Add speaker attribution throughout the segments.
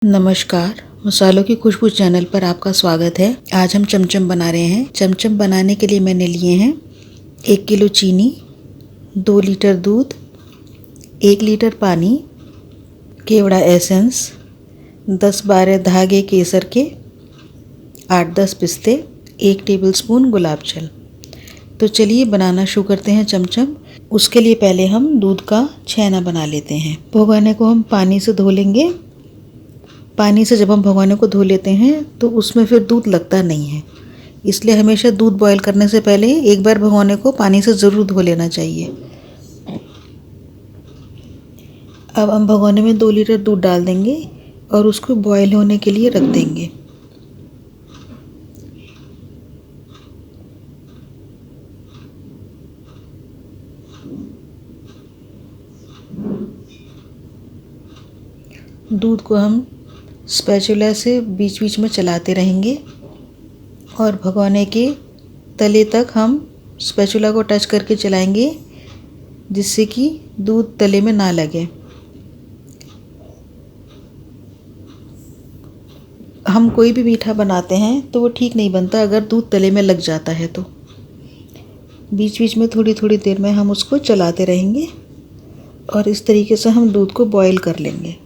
Speaker 1: नमस्कार, मसालों की खुशबू चैनल पर आपका स्वागत है। आज हम चमचम बना रहे हैं। चमचम बनाने के लिए मैंने लिए हैं 1 किलो चीनी, 2 लीटर दूध, 1 लीटर पानी, केवड़ा एसेंस, 10-12 धागे केसर के, 8-10 पिस्ते, 1 टेबलस्पून गुलाब जल। तो चलिए बनाना शुरू करते हैं चमचम। उसके लिए पहले हम दूध का छेना बना लेते हैं। भगोने को हम पानी से धो लेंगे। पानी से जब हम भगोने को धो लेते हैं तो उसमें फिर दूध लगता नहीं है, इसलिए हमेशा दूध बॉईल करने से पहले एक बार भगोने को पानी से ज़रूर धो लेना चाहिए। अब हम भगोने में 2 लीटर दूध डाल देंगे और उसको बॉईल होने के लिए रख देंगे। दूध को हम स्पैचुला से बीच बीच में चलाते रहेंगे और भगोने के तले तक हम स्पैचुला को टच करके चलाएंगे, जिससे कि दूध तले में ना लगे। हम कोई भी मीठा बनाते हैं तो वो ठीक नहीं बनता अगर दूध तले में लग जाता है। तो बीच बीच में थोड़ी थोड़ी देर में हम उसको चलाते रहेंगे और इस तरीके से हम दूध को बॉईल कर लेंगे।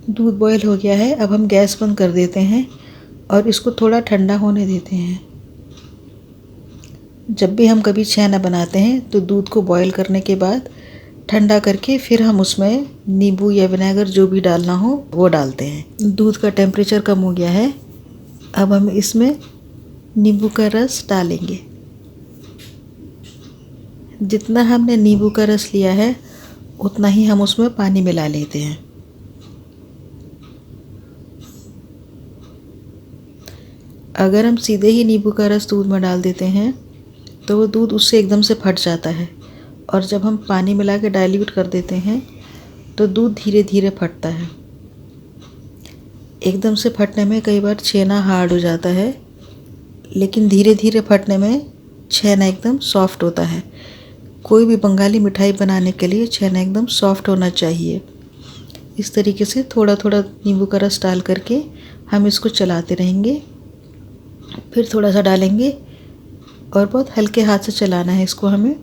Speaker 1: दूध बॉईल हो गया है। अब हम गैस बंद कर देते हैं और इसको थोड़ा ठंडा होने देते हैं। जब भी हम कभी छेना बनाते हैं तो दूध को बॉईल करने के बाद ठंडा करके फिर हम उसमें नींबू या विनेगर जो भी डालना हो वो डालते हैं। दूध का टेम्परेचर कम हो गया है। अब हम इसमें नींबू का रस डालेंगे। जितना हमने नींबू का रस लिया है उतना ही हम उसमें पानी मिला लेते हैं। अगर हम सीधे ही नींबू का रस दूध में डाल देते हैं तो वो दूध उससे एकदम से फट जाता है, और जब हम पानी मिला के डाइल्यूट कर देते हैं तो दूध धीरे धीरे फटता है। एकदम से फटने में कई बार छेना हार्ड हो जाता है, लेकिन धीरे धीरे फटने में छेना एकदम सॉफ्ट होता है। कोई भी बंगाली मिठाई बनाने के लिए छेना एकदम सॉफ्ट होना चाहिए। इस तरीके से थोड़ा थोड़ा नींबू का रस डाल करके हम इसको चलाते रहेंगे। फिर थोड़ा सा डालेंगे और बहुत हल्के हाथ से चलाना है इसको हमें।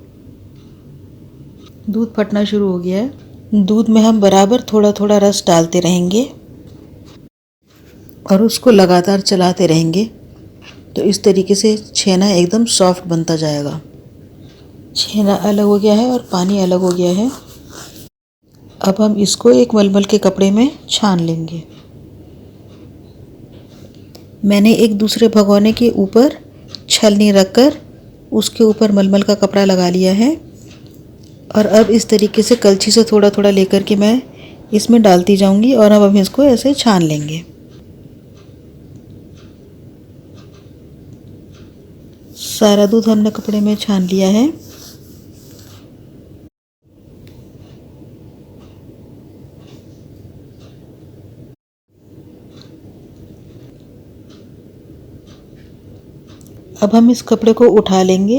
Speaker 1: दूध फटना शुरू हो गया है। दूध में हम बराबर थोड़ा थोड़ा रस डालते रहेंगे और उसको लगातार चलाते रहेंगे। तो इस तरीके से छेना एकदम सॉफ्ट बनता जाएगा। छेना अलग हो गया है और पानी अलग हो गया है। अब हम इसको एक मलमल के कपड़े में छान लेंगे। मैंने एक दूसरे भगोने के ऊपर छलनी रखकर उसके ऊपर मलमल का कपड़ा लगा लिया है, और अब इस तरीके से कलछी से थोड़ा थोड़ा लेकर के मैं इसमें डालती जाऊंगी और अब हम इसको ऐसे छान लेंगे। सारा दूध हमने कपड़े में छान लिया है। अब हम इस कपड़े को उठा लेंगे।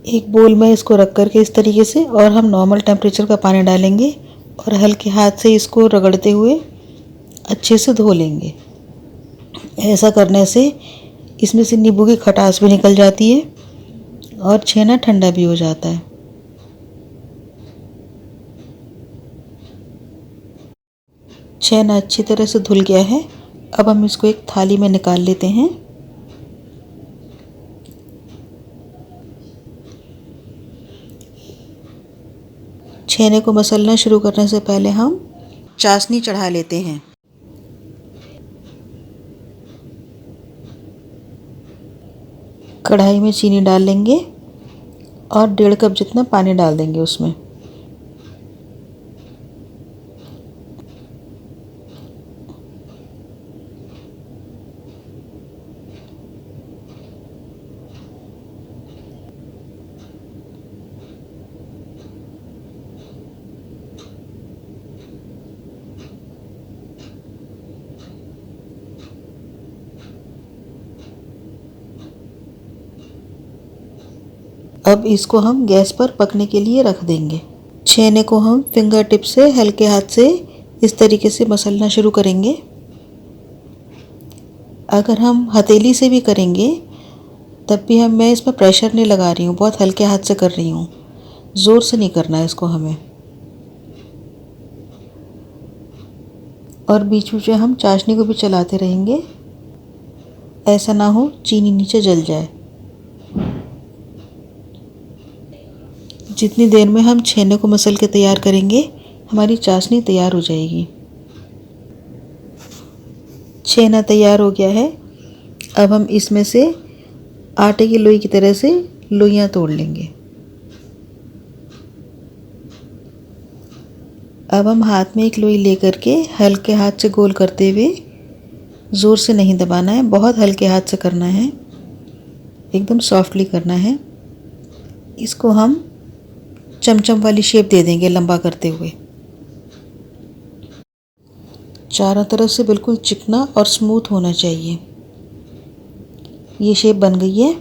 Speaker 1: एक बोल में इसको रख करके इस तरीके से, और हम नॉर्मल टेम्परेचर का पानी डालेंगे और हल्के हाथ से इसको रगड़ते हुए अच्छे से धो लेंगे। ऐसा करने से इसमें से नींबू की खटास भी निकल जाती है और छेना ठंडा भी हो जाता है। छेना अच्छी तरह से धुल गया है। अब हम इसको एक थाली में निकाल लेते हैं। छेने को मसलना शुरू करने से पहले हम चाशनी चढ़ा लेते हैं। कढ़ाई में चीनी डाल लेंगे और 1.5 कप जितना पानी डाल देंगे उसमें। अब इसको हम गैस पर पकने के लिए रख देंगे। छेने को हम फिंगर टिप से हल्के हाथ से इस तरीके से मसलना शुरू करेंगे। अगर हम हथेली से भी करेंगे तब भी मैं इसमें प्रेशर नहीं लगा रही हूँ, बहुत हल्के हाथ से कर रही हूँ, ज़ोर से नहीं करना है इसको हमें। और बीच बीच में हम चाशनी को भी चलाते रहेंगे, ऐसा ना हो चीनी नीचे जल जाए। जितनी देर में हम छेने को मसल के तैयार करेंगे हमारी चाशनी तैयार हो जाएगी। छेना तैयार हो गया है। अब हम इसमें से आटे की लोई की तरह से लोइयाँ तोड़ लेंगे। अब हम हाथ में एक लोई लेकर के हल्के हाथ से गोल करते हुए, ज़ोर से नहीं दबाना है, बहुत हल्के हाथ से करना है, एकदम सॉफ्टली करना है। इसको हम चमचम वाली शेप दे देंगे लंबा करते हुए। चारों तरफ से बिल्कुल चिकना और स्मूथ होना चाहिए। ये शेप बन गई है।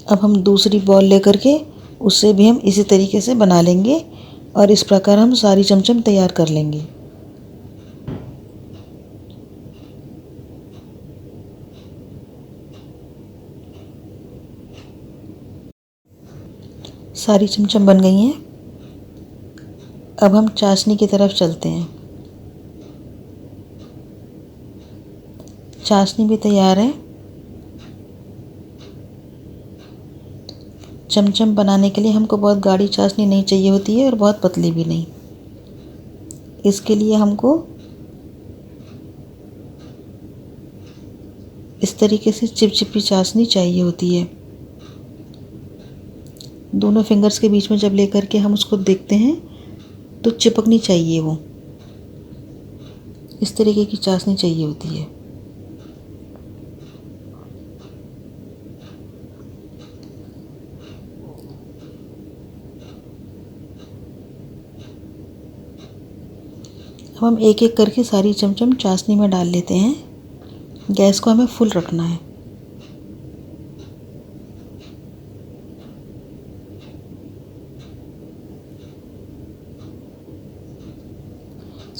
Speaker 1: अब हम दूसरी बॉल लेकर के उससे भी हम इसी तरीके से बना लेंगे और इस प्रकार हम सारी चमचम तैयार कर लेंगे। सारी चमचम बन गई हैं। अब हम चाशनी की तरफ चलते हैं। चाशनी भी तैयार है। चमचम बनाने के लिए हमको बहुत गाढ़ी चाशनी नहीं चाहिए होती है और बहुत पतली भी नहीं। इसके लिए हमको इस तरीके से चिपचिपी चाशनी चाहिए होती है। दोनों फिंगर्स के बीच में जब लेकर के हम उसको देखते हैं तो चिपकनी चाहिए, वो इस तरीके की चाशनी चाहिए होती है। अब हम एक एक करके सारी चमचम चाशनी में डाल लेते हैं। गैस को हमें फुल रखना है।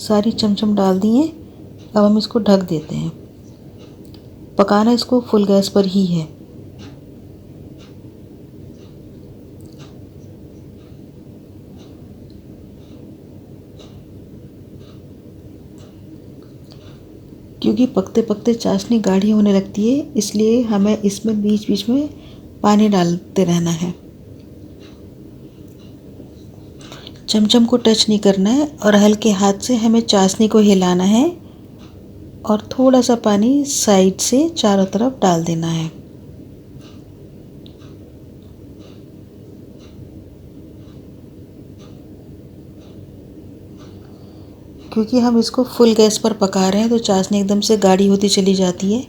Speaker 1: सारी चमचम डाल दिए। अब हम इसको ढक देते हैं। पकाना इसको फुल गैस पर ही है। क्योंकि पकते पकते चाशनी गाढ़ी होने लगती है, इसलिए हमें इसमें बीच बीच में पानी डालते रहना है। चमचम को टच नहीं करना है और हल्के हाथ से हमें चाशनी को हिलाना है और थोड़ा सा पानी साइड से चारों तरफ डाल देना है। क्योंकि हम इसको फुल गैस पर पका रहे हैं तो चाशनी एकदम से गाढ़ी होती चली जाती है,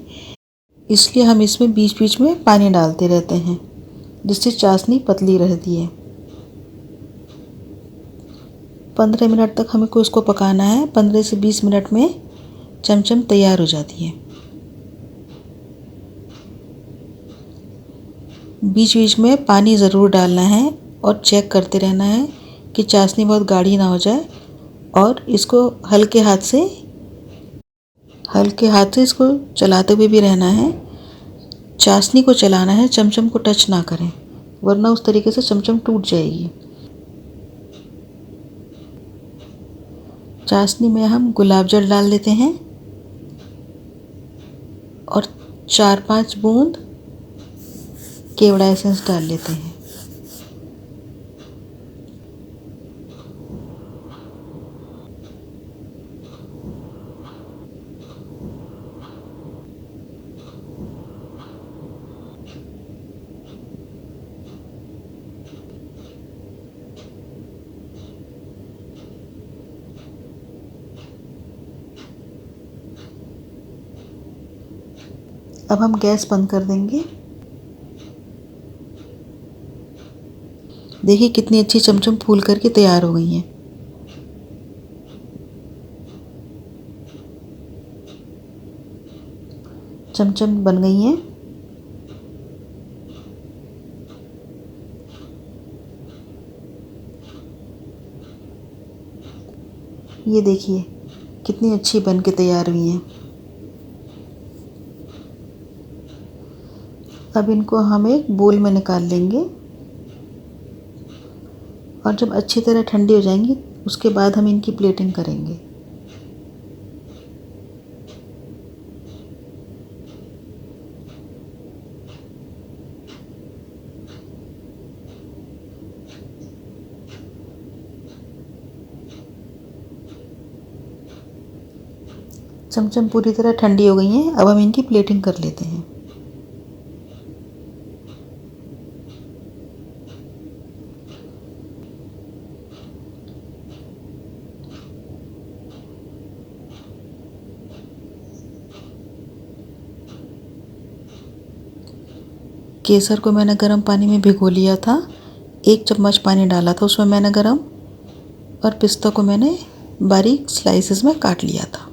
Speaker 1: इसलिए हम इसमें बीच बीच में पानी डालते रहते हैं जिससे चाशनी पतली रहती है। 15 मिनट तक हमको इसको पकाना है। 15 से 20 मिनट में चमचम तैयार हो जाती है। बीच बीच में पानी ज़रूर डालना है और चेक करते रहना है कि चाशनी बहुत गाढ़ी ना हो जाए और इसको हल्के हाथ से इसको चलाते हुए भी रहना है। चाशनी को चलाना है, चमचम को टच ना करें, वरना उस तरीके से चमचम टूट जाएगी। चाशनी में हम गुलाब जल डाल देते हैं और 4-5 बूंद केवड़ा एसेंस डाल लेते हैं। अब हम गैस बंद कर देंगे। देखिए कितनी अच्छी चमचम फूल करके तैयार हो गई हैं। चमचम बन गई हैं। ये देखिए कितनी अच्छी बन के तैयार हुई हैं। अब इनको हम एक बोल में निकाल लेंगे और जब अच्छी तरह ठंडी हो जाएंगी उसके बाद हम इनकी प्लेटिंग करेंगे। चमचम पूरी तरह ठंडी हो गई हैं। अब हम इनकी प्लेटिंग कर लेते हैं। केसर को मैंने गर्म पानी में भिगो लिया था। 1 चम्मच पानी डाला था उसमें मैंने गरम, और पिस्ता को मैंने बारीक स्लाइसेस में काट लिया था।